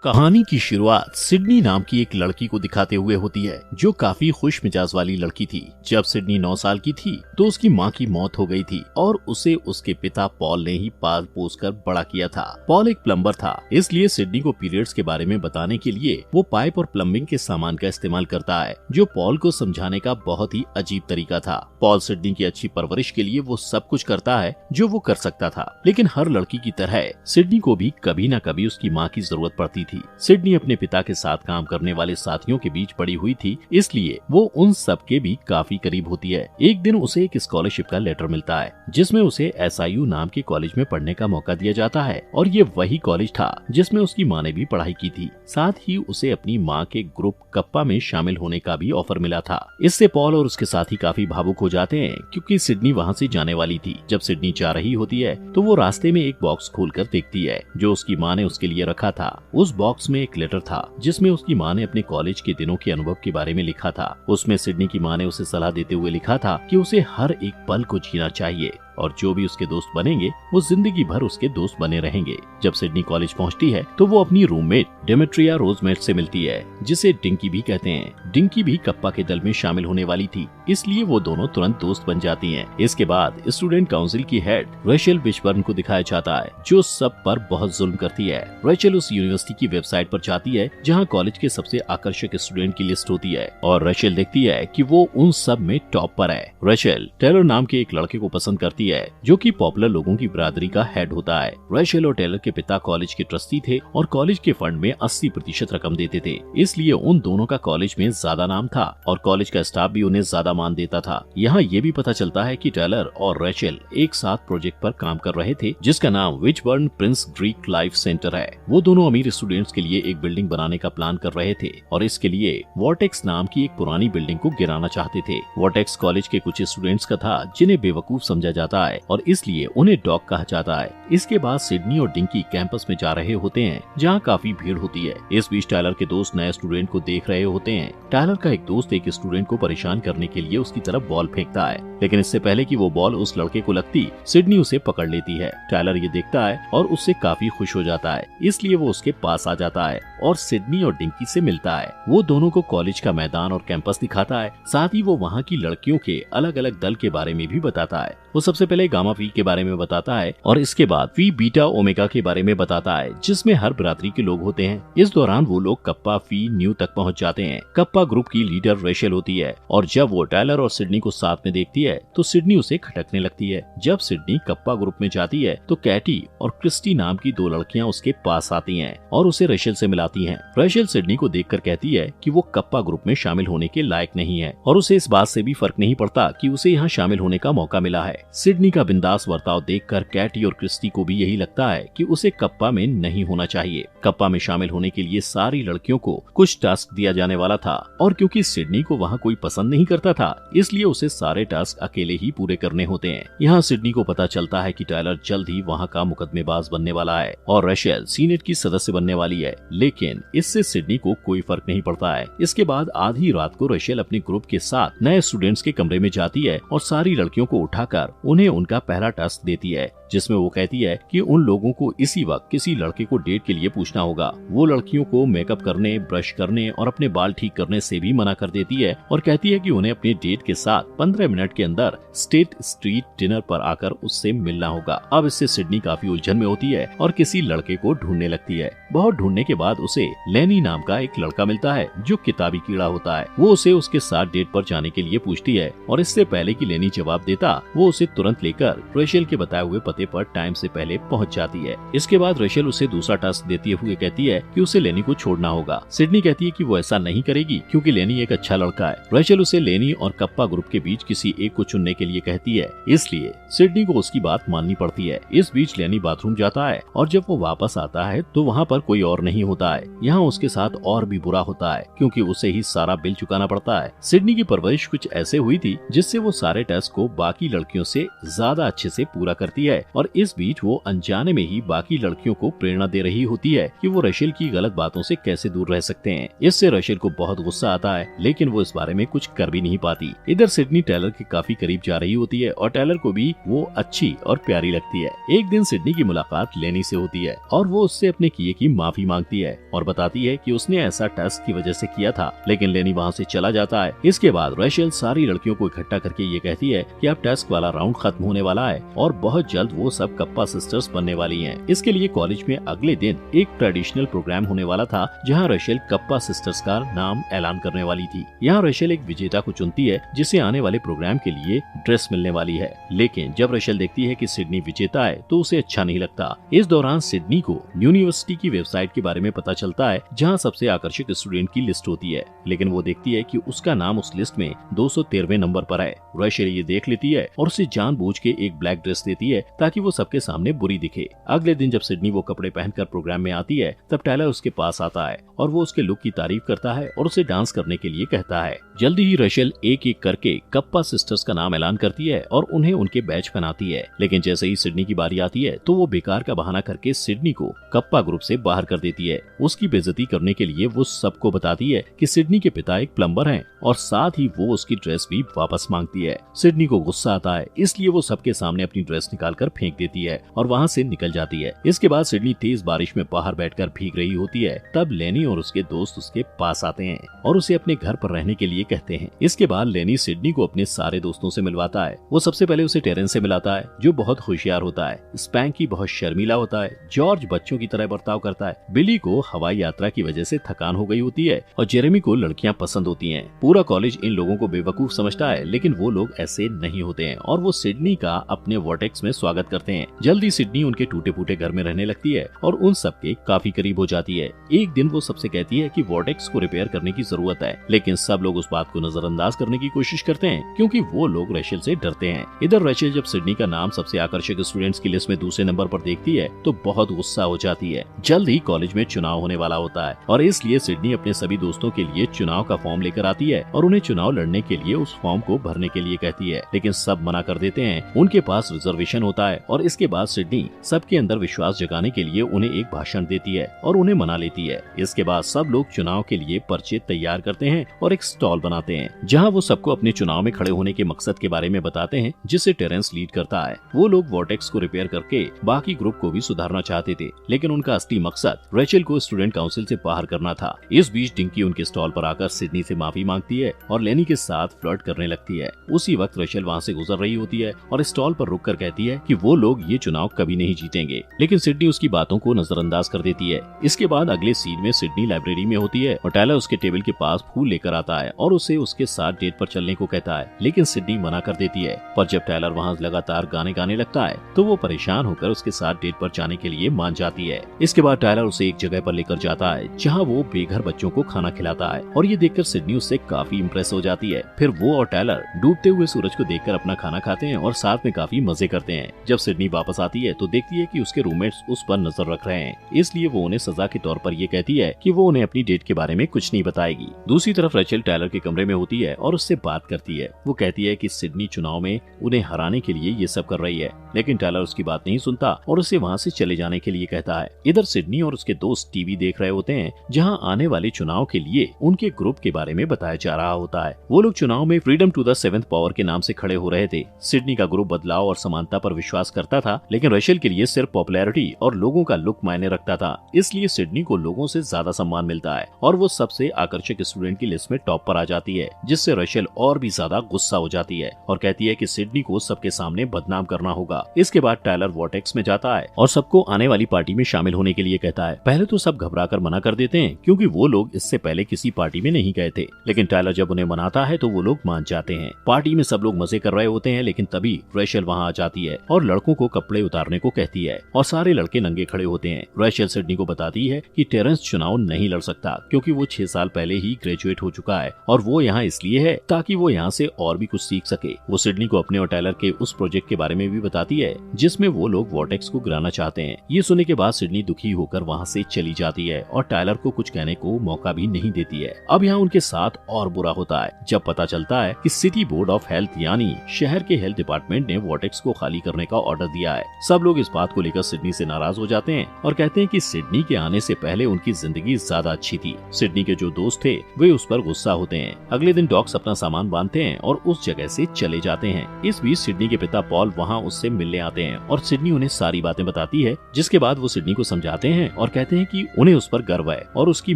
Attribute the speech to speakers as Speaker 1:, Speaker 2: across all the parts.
Speaker 1: कहानी की शुरुआत सिडनी नाम की एक लड़की को दिखाते हुए होती है, जो काफी खुश मिजाज वाली लड़की थी। जब सिडनी 9 साल की थी तो उसकी माँ की मौत हो गई थी और उसे उसके पिता पॉल ने ही पाल पोस कर बड़ा किया था। पॉल एक प्लम्बर था, इसलिए सिडनी को पीरियड्स के बारे में बताने के लिए वो पाइप और प्लम्बिंग के सामान का इस्तेमाल करता है, जो पॉल को समझाने का बहुत ही अजीब तरीका था। पॉल सिडनी की अच्छी परवरिश के लिए वो सब कुछ करता है जो वो कर सकता था, लेकिन हर लड़की की तरह सिडनी को भी कभी न कभी उसकी माँ की जरूरत पड़ती थी। सिडनी अपने पिता के साथ काम करने वाले साथियों के बीच पड़ी हुई थी, इसलिए वो उन सब के भी काफी करीब होती है। एक दिन उसे एक स्कॉलरशिप का लेटर मिलता है, जिसमें उसे SIU नाम के कॉलेज में पढ़ने का मौका दिया जाता है, और ये वही कॉलेज था जिसमें उसकी माँ ने भी पढ़ाई की थी। साथ ही उसे अपनी माँ के ग्रुप कप्पा में शामिल होने का भी ऑफर मिला था। इससे पॉल और उसके साथी काफी भावुक हो जाते हैं, क्योंकि सिडनी वहाँ से जाने वाली थी। जब सिडनी जा रही होती है तो वो रास्ते में एक बॉक्स खोलकर देखती है, जो उसकी माँ ने उसके लिए रखा था। उस बॉक्स में एक लेटर था, जिसमें उसकी माँ ने अपने कॉलेज के दिनों के अनुभव के बारे में लिखा था। उसमें सिडनी की माँ ने उसे सलाह देते हुए लिखा था कि उसे हर एक पल को जीना चाहिए, और जो भी उसके दोस्त बनेंगे वो जिंदगी भर उसके दोस्त बने रहेंगे। जब सिडनी कॉलेज पहुंचती है तो वो अपनी रूममेट डेमेट्रिया रोजमेट से मिलती है, जिसे डिंकी भी कहते हैं। डिंकी भी कप्पा के दल में शामिल होने वाली थी, इसलिए वो दोनों तुरंत दोस्त बन जाती हैं। इसके बाद स्टूडेंट काउंसिल की हेड रेचल विशबर्न को दिखाया जाता है, जो सब पर बहुत जुल्म करती है। रेचल उस यूनिवर्सिटी की वेबसाइट पर जाती है जहाँ कॉलेज के सबसे आकर्षक स्टूडेंट की लिस्ट होती है, और रेचल देखती है कि वो उन सब में टॉप पर है। रेचल टेलर नाम के एक लड़के को पसंद करती है, जो कि पॉपुलर लोगों की बिरादरी का हेड होता है। रेचल और टेलर के पिता कॉलेज के ट्रस्टी थे और कॉलेज के फंड में 80% रकम देते थे, इसलिए उन दोनों का कॉलेज में ज्यादा नाम था और कॉलेज का स्टाफ भी उन्हें ज्यादा मान देता था। यहाँ ये भी पता चलता है कि टेलर और रेचल एक साथ प्रोजेक्ट पर काम कर रहे थे, जिसका नाम विशबर्न प्रिंस ग्रीक लाइफ सेंटर है। वो दोनों अमीर स्टूडेंट्स के लिए एक बिल्डिंग बनाने का प्लान कर रहे थे, और इसके लिए वॉर्टेक्स नाम की एक पुरानी बिल्डिंग को गिराना चाहते थे। वॉर्टेक्स कॉलेज के कुछ स्टूडेंट्स का था जिन्हें बेवकूफ समझा जाता है, और इसलिए उन्हें डॉग कहा जाता है। इसके बाद सिडनी और डिंकी कैंपस में जा रहे होते हैं, जहाँ काफी भीड़ होती है। इस बीच टायलर के दोस्त नए स्टूडेंट को देख रहे होते हैं। टायलर का एक दोस्त एक स्टूडेंट को परेशान करने के लिए उसकी तरफ बॉल फेंकता है, लेकिन इससे पहले कि वो बॉल उस लड़के को लगती, सिडनी उसे पकड़ लेती है। टायलर ये देखता है और उससे काफी खुश हो जाता है, इसलिए वो उसके पास आ जाता है और सिडनी और डिंकी से मिलता है। वो दोनों को कॉलेज का मैदान और कैंपस दिखाता है, साथ ही वो वहाँ की लड़कियों के अलग अलग दल के बारे में भी बताता है। वो सबसे पहले गामा फी के बारे में बताता है, और इसके बाद फी बीटा ओमेगा के बारे में बताता है, जिसमें हर बिरादरी के लोग होते हैं। इस दौरान वो लोग कप्पा फी न्यू तक पहुंच जाते हैं। कप्पा ग्रुप की लीडर रेचल होती है, और जब वो टायलर और सिडनी को साथ में देखती है तो सिडनी उसे खटकने लगती है। जब सिडनी कप्पा ग्रुप में जाती है तो कैटी और क्रिस्टी नाम की 2 लड़कियां उसके पास आती हैं और उसे रेचल से मिलाती हैं। रेचल सिडनी को देखकर कहती है कि वो कप्पा ग्रुप में शामिल होने के लायक नहीं है, और उसे इस बात से भी फर्क नहीं पड़ता कि उसे यहाँ शामिल होने का मौका मिला है। सिडनी का बिंदास वर्ताव देखकर कैटी और क्रिस्टी को भी यही लगता है कि उसे कप्पा में नहीं होना चाहिए। कप्पा में शामिल होने के लिए सारी लड़कियों को कुछ टास्क दिया जाने वाला था, और क्योंकि सिडनी को वहाँ कोई पसंद नहीं करता था, इसलिए उसे सारे टास्क अकेले ही पूरे करने होते हैं। यहाँ सिडनी को पता चलता है कि टायलर जल्द ही वहाँ का मुकदमेबाज बनने वाला है और रेचल सीनेट की सदस्य बनने वाली है, लेकिन इससे सिडनी को कोई फर्क नहीं पड़ता है। इसके बाद आधी रात को रेचल अपने ग्रुप के साथ नए स्टूडेंट्स के कमरे में जाती है और सारी लड़कियों को उठाकर उन्हें उनका पहला टास्क देती है, जिसमें वो कहती है कि उन लोगों को इसी वक्त किसी लड़के को डेट के लिए पूछना होगा। वो लड़कियों को मेकअप करने, ब्रश करने और अपने बाल ठीक करने से भी मना कर देती है, और कहती है कि उन्हें अपने डेट के साथ 15 मिनट के अंदर स्टेट स्ट्रीट डिनर पर आकर उससे मिलना होगा। अब इससे सिडनी काफी उलझन में होती है और किसी लड़के को ढूंढने लगती है। बहुत ढूंढने के बाद उसे लेनी नाम का एक लड़का मिलता है, जो किताबी कीड़ा होता है। वो उसे उसके साथ डेट पर जाने के लिए पूछती है, और इससे पहले कि लेनी जवाब देता, वो उसे तुरंत लेकर रेचल के बताए हुए पते पर टाइम से पहले पहुंच जाती है। इसके बाद रेचल उसे दूसरा टास्क देते हुए कहती है कि उसे लेनी को छोड़ना होगा। सिडनी कहती है कि वो ऐसा नहीं करेगी, क्योंकि लेनी एक अच्छा लड़का है। रेचल उसे लेनी और कप्पा ग्रुप के बीच किसी एक को चुनने के लिए कहती है, इसलिए सिडनी को उसकी बात माननी पड़ती है। इस बीच लेनी बाथरूम जाता है, और जब वो वापस आता है तो वहाँ पर कोई और नहीं होता है। यहाँ उसके साथ और भी बुरा होता है, क्योंकि उसे ही सारा बिल चुकाना पड़ता है। सिडनी की परवरिश कुछ ऐसे हुई थी जिससे वो सारे टेस्ट को बाकी लड़कियों से ज्यादा अच्छे से पूरा करती है, और इस बीच वो अनजाने में ही बाकी लड़कियों को प्रेरणा दे रही होती है कि वो रेचल रेशेल की गलत बातों से कैसे दूर रह सकते हैं। इससे रेशेल को बहुत गुस्सा आता है, लेकिन वो इस बारे में कुछ कर भी नहीं पाती। इधर सिडनी टेलर के काफी करीब जा रही होती है और टेलर को भी वो अच्छी और प्यारी लगती है। एक दिन सिडनी की मुलाकात लेनी से होती है और वो उससे अपने किए की माफी मांगती है और बताती है कि उसने ऐसा टेस्ट की वजह से किया था, लेकिन लेनी वहाँ से चला जाता है। इसके बाद रेशेल सारी लड़कियों को इकट्ठा करके ये कहती है कि अब टेस्ट वाला राउंड खत्म होने वाला है और बहुत जल्द वो सब कप्पा सिस्टर्स बनने वाली हैं। इसके लिए कॉलेज में अगले दिन एक ट्रेडिशनल प्रोग्राम होने वाला था, जहाँ रेशेल कप्पा सिस्टर्स का नाम ऐलान करने वाली थी। यहाँ रेशेल एक विजेता को चुनती है जिसे आने वाले प्रोग्राम के लिए ड्रेस मिलने वाली है, लेकिन जब रेशेल देखती है कि सिडनी विजेता है तो उसे अच्छा नहीं लगता। इस दौरान सिडनी को यूनिवर्सिटी की वेबसाइट के बारे में पता चलता है, जहाँ सबसे आकर्षक स्टूडेंट की लिस्ट होती है, लेकिन वो देखती है कि उसका नाम उस लिस्ट में 213वें नंबर पर है। रेशेल ये देख लेती है और उसे जानबूझ के एक ब्लैक ड्रेस देती है ताकि वो सबके सामने बुरी दिखे। अगले दिन जब सिडनी वो कपड़े पहनकर प्रोग्राम में आती है, तब टेलर उसके पास आता है और वो उसके लुक की तारीफ करता है और उसे डांस करने के लिए कहता है। जल्दी ही रेशेल एक एक करके कप्पा सिस्टर्स का नाम ऐलान करती है और उन्हें उनके बैच पहनाती है, लेकिन जैसे ही सिडनी की बारी आती है तो वो बेकार का बहाना करके सिडनी को कप्पा ग्रुप से बाहर कर देती है। उसकी बेइज्जती करने के लिए वो सबको बताती है कि सिडनी के पिता एक प्लम्बर हैं और साथ ही वो उसकी ड्रेस भी वापस मांगती है। सिडनी को गुस्सा आता है, इसलिए वो सबके सामने अपनी ड्रेस निकालकर फेंक देती है और वहाँ से निकल जाती है। इसके बाद सिडनी तेज बारिश में बाहर बैठकर भीग रही होती है, तब लेनी और उसके दोस्त उसके पास आते हैं और उसे अपने घर पर रहने के लिए कहते हैं। इसके बाद लेनी सिडनी को अपने सारे दोस्तों से मिलवाता है। वो सबसे पहले उसे टेरेंस से मिलाता है, जो बहुत होशियार होता है। स्पैंकी बहुत शर्मीला होता है। जॉर्ज बच्चों की तरह बर्ताव करता है। बिली को हवाई यात्रा की वजह से थकान हो गई होती है और जेरेमी को लड़कियां पसंद होती हैं। पूरा कॉलेज इन लोगों को बेवकूफ समझता है, लेकिन वो लोग ऐसे नहीं होते हैं और वो सिडनी का अपने वॉर्टेक्स में स्वागत करते हैं। जल्दी सिडनी उनके टूटे फूटे घर में रहने लगती है और उन सबके काफी करीब हो जाती है। एक दिन वो सबसे कहती है कि वॉर्टेक्स को रिपेयर करने की जरूरत है, लेकिन सब लोग उस बात को नजरअंदाज करने की कोशिश करते हैं क्योंकि वो लोग रेशेल से डरते हैं। इधर रेशेल जब सिडनी का नाम सबसे आकर्षक स्टूडेंट्स की लिस्ट में दूसरे नंबर पर देखती है तो बहुत गुस्सा हो जाती है। जल्द ही कॉलेज में चुनाव होने वाला होता है और इसलिए सिडनी अपने सभी दोस्तों के लिए चुनाव का फॉर्म लेकर आती है और उन्हें चुनाव लड़ने के लिए उस फॉर्म को भरने के लिए कहती है, लेकिन सब मना कर देते हैं। उनके पास रिजर्वेशन होता है और इसके बाद सिडनी सबके अंदर विश्वास जगाने के लिए उन्हें एक भाषण देती है और उन्हें मना लेती है। इसके बाद सब लोग चुनाव के लिए पर्चे तैयार करते हैं और एक स्टॉल बनाते हैं, जहां वो सबको अपने चुनाव में खड़े होने के मकसद के बारे में बताते हैं, जिसे टेरेंस लीड करता है। वो लोग वॉर्टेक्स को रिपेयर करके बाकी ग्रुप को भी सुधारना चाहते थे, लेकिन उनका असली मकसद रेचेल को स्टूडेंट काउंसिल से बाहर करना था। इस बीच डिंकी उनके स्टॉल पर आकर सिडनी से माफी मांगती है और लेनी के साथ फ्लर्ट करने लगती है। उसी वक्त रेचेल वहाँ से गुजर रही होती है और स्टॉल पर रुककर कहती है कि वो लोग ये चुनाव कभी नहीं जीतेंगे, लेकिन सिडनी उसकी बातों को नजरअंदाज कर देती है। इसके बाद अगले सीन में सिडनी लाइब्रेरी में होती है और टायलर उसके टेबल के पास फूल लेकर आता है और उसे उसके साथ डेट पर चलने को कहता है, लेकिन सिडनी मना कर देती है। पर जब टायलर वहाँ लगातार गाने गाने लगता है तो वो परेशान होकर उसके साथ डेट पर जाने के लिए मान जाती है। इसके बाद टायलर उसे एक जगह पर लेकर जाता है जहाँ वो बेघर बच्चों को खाना खिलाता है और ये देखकर सिडनी उससे काफी इम्प्रेस हो जाती है। फिर वो और टायलर डूबते हुए सूरज को देखकर अपना खाना खाते हैं और साथ में काफी मजे करते हैं। जब सिडनी वापस आती है तो देखती है कि उसके रूममेट्स उस पर नजर रख रहे हैं, इसलिए वो उन्हें सजा के तौर पर ये कहती है कि वो उन्हें अपनी डेट के बारे में कुछ नहीं बताएगी। दूसरी तरफ रेचेल टायलर के कमरे में होती है और उससे बात करती है। वो कहती है कि सिडनी चुनाव में उन्हें हराने के लिए ये सब कर रही है, लेकिन टायलर उसकी बात नहीं सुनता और उसे वहाँ से चले जाने के लिए कहता है। इधर सिडनी और उसके दोस्त टीवी देख रहे होते हैं, जहाँ आने वाले चुनाव के लिए उनके ग्रुप के बारे में बताया जा रहा होता है। वो लोग चुनाव में freedom to the seventh power के नाम से खड़े हो रहे थे। सिडनी का ग्रुप बदलाव और समानता पर विश्वास करता था, लेकिन रेचेल के लिए सिर्फ पॉपुलैरिटी और लोगों का लुक मायने रखता था। इसलिए सिडनी को लोगों से ज्यादा सम्मान मिलता है और वो सबसे आकर्षक स्टूडेंट की लिस्ट में टॉप पर आ जाती है, जिससे रेचेल और भी ज्यादा गुस्सा हो जाती है और कहती है कि सिडनी को सबके सामने बदनाम करना होगा। इसके बाद टायलर वॉर्टेक्स में जाता है और सबको आने वाली पार्टी में शामिल होने के लिए कहता है। पहले तो सब घबराकर मना कर देते हैं क्योंकि वो लोग इससे पहले किसी पार्टी में नहीं गए थे, लेकिन टायलर जब उन्हें मनाता है तो वो लोग मान जाते हैं। पार्टी में सब लोग मजे कर रहे होते हैं, लेकिन तभी रेचेल वहाँ आ जाती है और लड़कों को कपड़े उतारने को कहती है और सारे लड़के नंगे खड़े होते हैं। रेचेल सिडनी को बताती है कि टेरेंस चुनाव नहीं लड़ सकता क्योंकि वो 6 साल पहले ही ग्रेजुएट हो चुका है और वो यहाँ इसलिए है ताकि वो यहाँ से और भी कुछ सीख सके। वो सिडनी को अपने और टायलर के उस प्रोजेक्ट के बारे में भी बताती है जिसमें वो लोग वॉर्टेक्स को गिराना चाहते हैं। ये सुनने के बाद सिडनी दुखी होकर वहाँ से चली जाती है और टायलर को कुछ कहने को मौका भी नहीं देती है। अब यहाँ उनके साथ और बुरा होता है जब पता चलता है कि सिटी बोर्ड ऑफ हेल्थ यानी शहर के हेल्थ डिपार्टमेंट ने वॉर्टेक्स को खाली करने का ऑर्डर दिया है। सब लोग इस बात को लेकर सिडनी से नाराज हो जाते हैं और कहते हैं कि सिडनी के आने से पहले उनकी जिंदगी ज्यादा अच्छी थी। सिडनी के जो दोस्त थे वे उस पर गुस्सा होते हैं। अगले दिन डॉक्स अपना सामान बांधते हैं और उस जगह से चले जाते हैं। इस बीच सिडनी के पिता पॉल वहाँ उससे मिलने आते हैं और सिडनी उन्हें सारी बातें बताती है, जिसके बाद वो सिडनी को समझाते हैं और कहते हैं कि उन्हें उस पर गर्व है और उसकी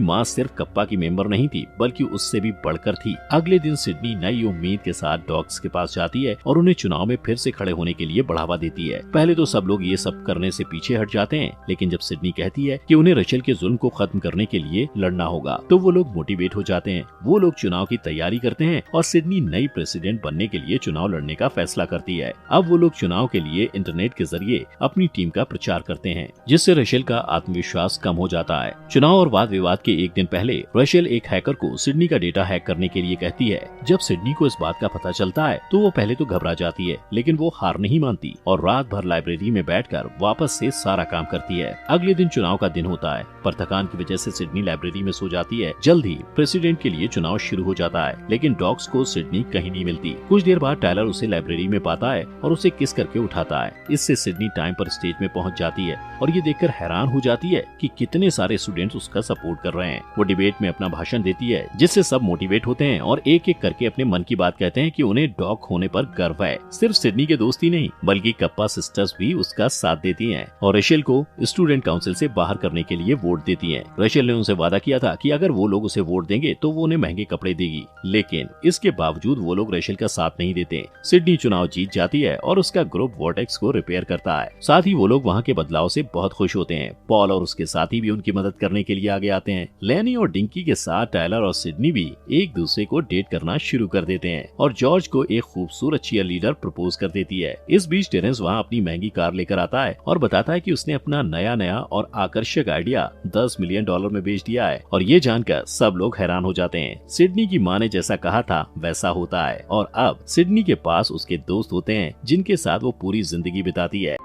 Speaker 1: माँ सिर्फ कप्पा की मेंबर नहीं थी बल्कि उससे भी बढ़कर थी। अगले दिन सिडनी नई उम्मीद के साथ डॉक्स के पास जाती है और उन्हें चुनाव में फिर से खड़े होने के लिए बढ़ावा देती है। पहले तो सब लोग ये सब करने से पीछे हट जाते हैं, लेकिन जब सिडनी कहती है कि उन्हें रचेल के जुल्म को खत्म करने के लिए लड़ना होगा तो वो लोग मोटिवेट हो जाते हैं। वो लोग चुनाव की तैयारी करते हैं और सिडनी नई प्रेसिडेंट बनने के लिए चुनाव लड़ने का फैसला करती है। अब वो लोग चुनाव के लिए इंटरनेट के जरिए अपनी टीम का प्रचार करते हैं, जिससे रचेल का आत्मविश्वास कम हो जाता है। चुनाव और वाद विवाद के एक दिन पहले रचेल एक हैकर को सिडनी का डेटा हैक करने के लिए कहती है। जब सिडनी को इस बात का पता चलता है तो वो पहले तो घबरा जाती है, लेकिन वो हार नहीं मानती और रात भर लाइब्रेरी में बैठकर वापस से सारा काम करती है। अगले दिन चुनाव का दिन होता है, पर थकान की वजह से सिडनी लाइब्रेरी में सो जाती है। जल्द ही प्रेसिडेंट के लिए चुनाव शुरू हो जाता है, लेकिन डॉक्स को सिडनी कहीं नहीं मिलती। कुछ देर बाद टायलर उसे लाइब्रेरी में पाता है और उसे किस करके उठाता है। इससे सिडनी टाइम पर स्टेज में पहुंच जाती है और ये देखकर हैरान हो जाती है कि कितने सारे स्टूडेंट्स उसका सपोर्ट कर रहे हैं। वो डिबेट में अपना भाषण देती है, जिससे सब मोटिवेट होते हैं और एक एक करके अपने मन की बात कहते हैं कि उन्हें डॉक होने पर गर्व है। सिर्फ सिडनी के दोस्त ही नहीं बल्कि कप्पा सिस्टर्स भी उसका साथ देती हैं और रचेल को स्टूडेंट काउंसिल से बाहर करने के लिए वोट देती हैं। रचेल ने उनसे वादा किया था कि अगर वो लोग उसे वोट देंगे तो वो उन्हें महंगे कपड़े देगी, लेकिन इसके बावजूद वो लोग रचेल का साथ नहीं देते। सिडनी चुनाव जीत जाती है और उसका ग्रुप वोर्टेक्स को रिपेयर करता है। साथ ही वो लोग वहाँ के बदलाव से बहुत खुश होते हैं। पॉल और उसके साथी भी उनकी मदद करने के लिए आगे आते हैं। लेनी और डिंकी के साथ टायलर और सिडनी भी एक दूसरे को डेट करना शुरू कर देते हैं और जॉर्ज को एक खूबसूरत चीयर लीडर प्रपोज कर देती है। इस बीच टेरेंस वहाँ अपनी महंगी कार लेकर आता है और बताता है कि उसने अपना नया और आकर्षक आइडिया $10 मिलियन में बेच दिया है और ये जानकर सब लोग हैरान हो जाते हैं। सिडनी की माँ ने जैसा कहा था वैसा होता है और अब सिडनी के पास उसके दोस्त होते हैं जिनके साथ वो पूरी जिंदगी बिताती है।